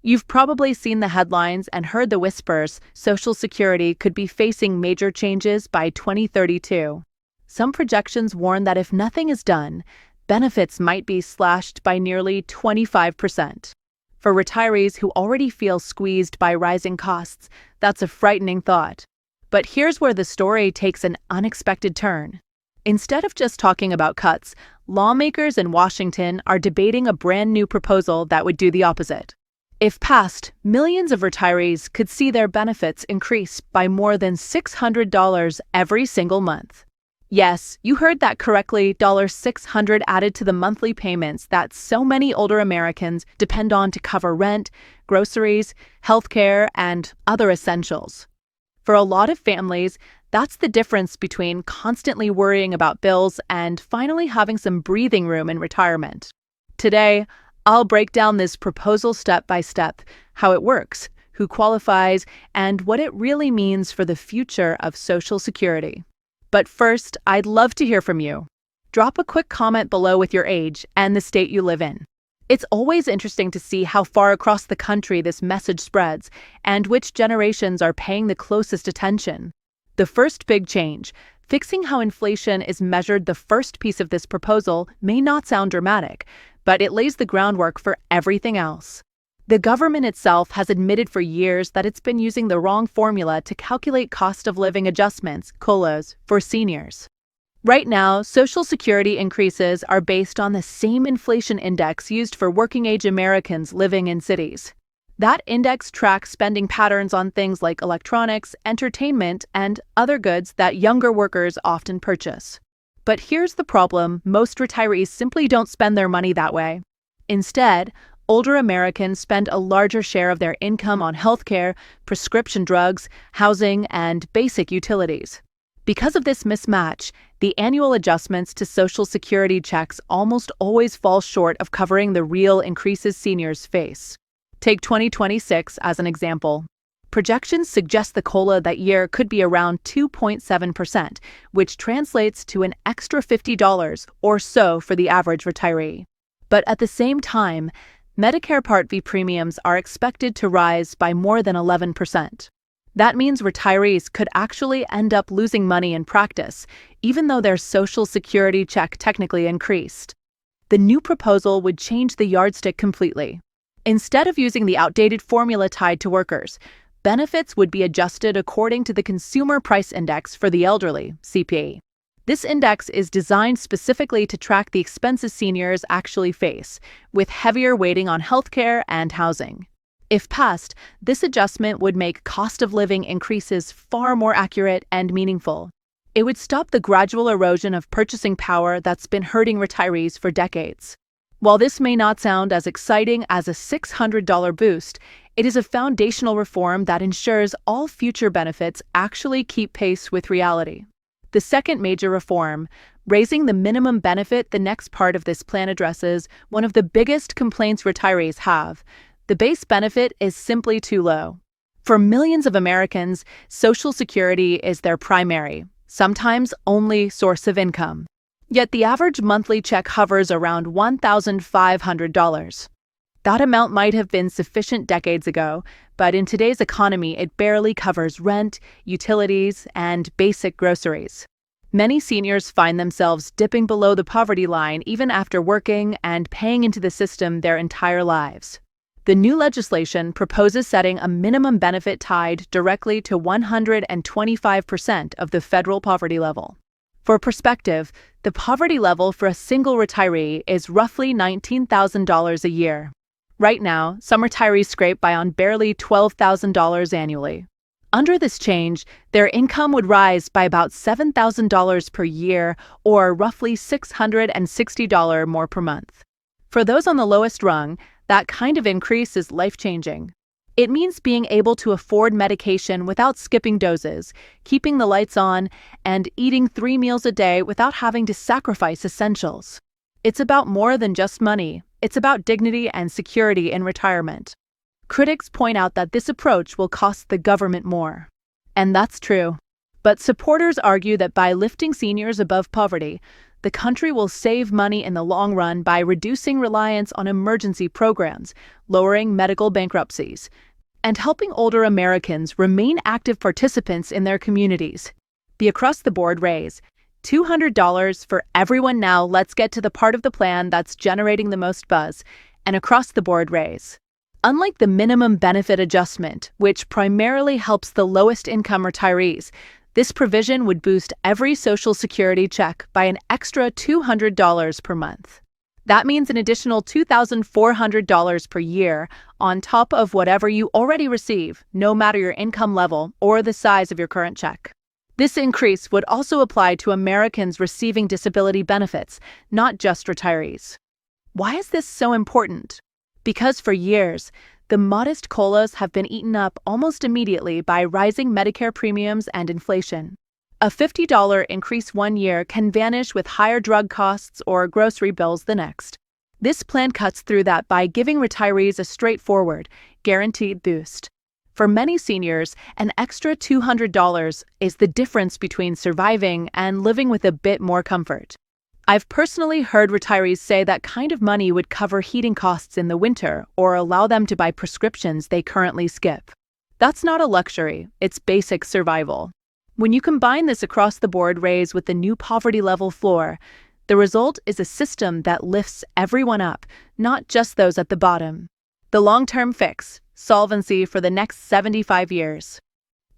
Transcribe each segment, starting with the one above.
You've probably seen the headlines and heard the whispers Social Security could be facing major changes by 2032. Some projections warn that if nothing is done, benefits might be slashed by nearly 25%. For retirees who already feel squeezed by rising costs, that's a frightening thought. But here's where the story takes an unexpected turn. Instead of just talking about cuts, lawmakers in Washington are debating a brand new proposal that would do the opposite. If passed, millions of retirees could see their benefits increase by more than $600 every single month. Yes, you heard that correctly, $600 added to the monthly payments that so many older Americans depend on to cover rent, groceries, healthcare, and other essentials. For a lot of families, that's the difference between constantly worrying about bills and finally having some breathing room in retirement. Today, I'll break down this proposal step by step, how it works, who qualifies, and what it really means for the future of Social Security. But first, I'd love to hear from you. Drop a quick comment below with your age and the state you live in. It's always interesting to see how far across the country this message spreads and which generations are paying the closest attention. The first big change, fixing how inflation is measured, the first piece of this proposal, may not sound dramatic, but it lays the groundwork for everything else. The government itself has admitted for years that it's been using the wrong formula to calculate cost of living adjustments, COLAs, for seniors. Right now, Social Security increases are based on the same inflation index used for working-age Americans living in cities. That index tracks spending patterns on things like electronics, entertainment, and other goods that younger workers often purchase. But here's the problem: most retirees simply don't spend their money that way. Instead, older Americans spend a larger share of their income on healthcare, prescription drugs, housing, and basic utilities. Because of this mismatch, the annual adjustments to Social Security checks almost always fall short of covering the real increases seniors face. Take 2026 as an example. Projections suggest the COLA that year could be around 2.7%, which translates to an extra $50 or so for the average retiree. But at the same time, Medicare Part B premiums are expected to rise by more than 11%. That means retirees could actually end up losing money in practice, even though their Social Security check technically increased. The new proposal would change the yardstick completely. Instead of using the outdated formula tied to workers, benefits would be adjusted according to the Consumer Price Index for the elderly, CPI-E. This index is designed specifically to track the expenses seniors actually face, with heavier weighting on healthcare and housing. If passed, this adjustment would make cost of living increases far more accurate and meaningful. It would stop the gradual erosion of purchasing power that's been hurting retirees for decades. While this may not sound as exciting as a $600 boost, it is a foundational reform that ensures all future benefits actually keep pace with reality. The second major reform, raising the minimum benefit, the next part of this plan addresses one of the biggest complaints retirees have. The base benefit is simply too low. For millions of Americans, Social Security is their primary, sometimes only source of income. Yet the average monthly check hovers around $1,500. That amount might have been sufficient decades ago, but in today's economy it barely covers rent, utilities, and basic groceries. Many seniors find themselves dipping below the poverty line even after working and paying into the system their entire lives. The new legislation proposes setting a minimum benefit tied directly to 125% of the federal poverty level. For perspective, the poverty level for a single retiree is roughly $19,000 a year. Right now, some retirees scrape by on barely $12,000 annually. Under this change, their income would rise by about $7,000 per year, or roughly $660 more per month. For those on the lowest rung, that kind of increase is life-changing. It means being able to afford medication without skipping doses, keeping the lights on, and eating 3 meals a day without having to sacrifice essentials. It's about more than just money. It's about dignity and security in retirement. Critics point out that this approach will cost the government more. And that's true. But supporters argue that by lifting seniors above poverty, The country will save money in the long run by reducing reliance on emergency programs, lowering medical bankruptcies, and helping older Americans remain active participants in their communities. The across-the-board raise, $200 for everyone. Now let's get to the part of the plan that's generating the most buzz, an across-the-board raise. Unlike the minimum benefit adjustment, which primarily helps the lowest-income retirees, this provision would boost every Social Security check by an extra $200 per month. That means an additional $2,400 per year on top of whatever you already receive, no matter your income level or the size of your current check. This increase would also apply to Americans receiving disability benefits, not just retirees. Why is this so important? Because for years, the modest COLAs have been eaten up almost immediately by rising Medicare premiums and inflation. A $50 increase one year can vanish with higher drug costs or grocery bills the next. This plan cuts through that by giving retirees a straightforward, guaranteed boost. For many seniors, an extra $200 is the difference between surviving and living with a bit more comfort. I've personally heard retirees say that kind of money would cover heating costs in the winter or allow them to buy prescriptions they currently skip. That's not a luxury, it's basic survival. When you combine this across-the-board raise with the new poverty level floor, the result is a system that lifts everyone up, not just those at the bottom. The long-term fix, solvency for the next 75 years.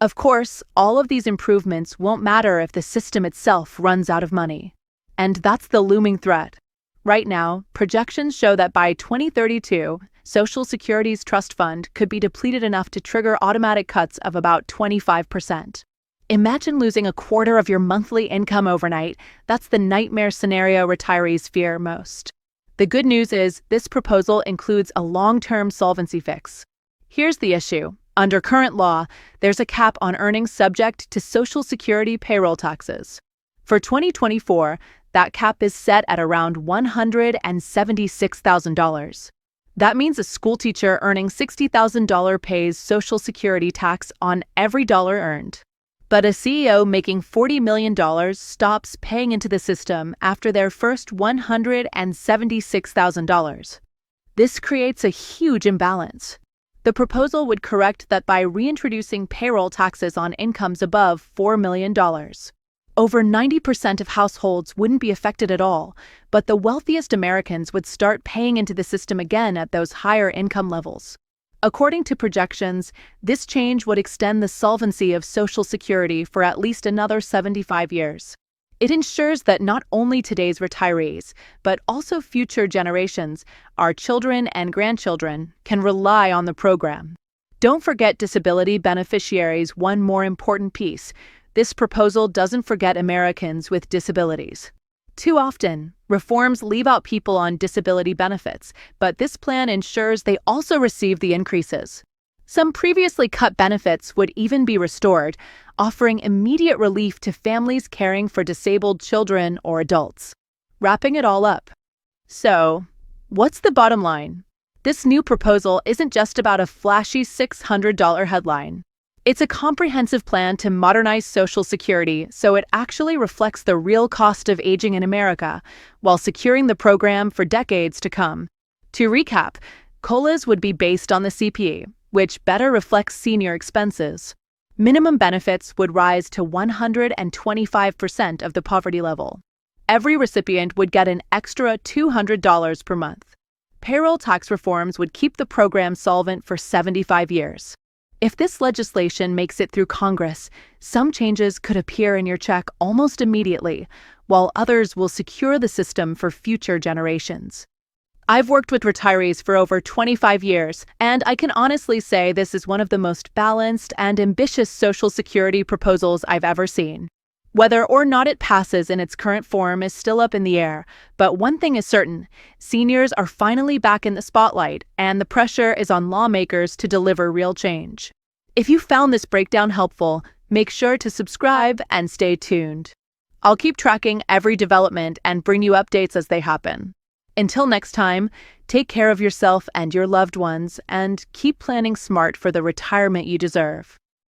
Of course, all of these improvements won't matter if the system itself runs out of money. And that's the looming threat. Right now, projections show that by 2032, Social Security's trust fund could be depleted enough to trigger automatic cuts of about 25%. Imagine losing a quarter of your monthly income overnight. That's the nightmare scenario retirees fear most. The good news is this proposal includes a long-term solvency fix. Here's the issue. Under current law, there's a cap on earnings subject to Social Security payroll taxes. For 2024, that cap is set at around $176,000. That means a schoolteacher earning $60,000 pays Social Security tax on every dollar earned. But a CEO making $40 million stops paying into the system after their first $176,000. This creates a huge imbalance. The proposal would correct that by reintroducing payroll taxes on incomes above $4 million. Over 90% of households wouldn't be affected at all, but the wealthiest Americans would start paying into the system again at those higher income levels. According to projections, this change would extend the solvency of Social Security for at least another 75 years. It ensures that not only today's retirees, but also future generations, our children and grandchildren, can rely on the program. Don't forget disability beneficiaries. One more important piece. This proposal doesn't forget Americans with disabilities. Too often, reforms leave out people on disability benefits, but this plan ensures they also receive the increases. Some previously cut benefits would even be restored, offering immediate relief to families caring for disabled children or adults. Wrapping it all up. So, what's the bottom line? This new proposal isn't just about a flashy $600 headline. It's a comprehensive plan to modernize Social Security so it actually reflects the real cost of aging in America, while securing the program for decades to come. To recap, COLAs would be based on the CPI-E, which better reflects senior expenses. Minimum benefits would rise to 125% of the poverty level. Every recipient would get an extra $200 per month. Payroll tax reforms would keep the program solvent for 75 years. If this legislation makes it through Congress, some changes could appear in your check almost immediately, while others will secure the system for future generations. I've worked with retirees for over 25 years, and I can honestly say this is one of the most balanced and ambitious Social Security proposals I've ever seen. Whether or not it passes in its current form is still up in the air, but one thing is certain: seniors are finally back in the spotlight, and the pressure is on lawmakers to deliver real change. If you found this breakdown helpful, make sure to subscribe and stay tuned. I'll keep tracking every development and bring you updates as they happen. Until next time, take care of yourself and your loved ones, and keep planning smart for the retirement you deserve.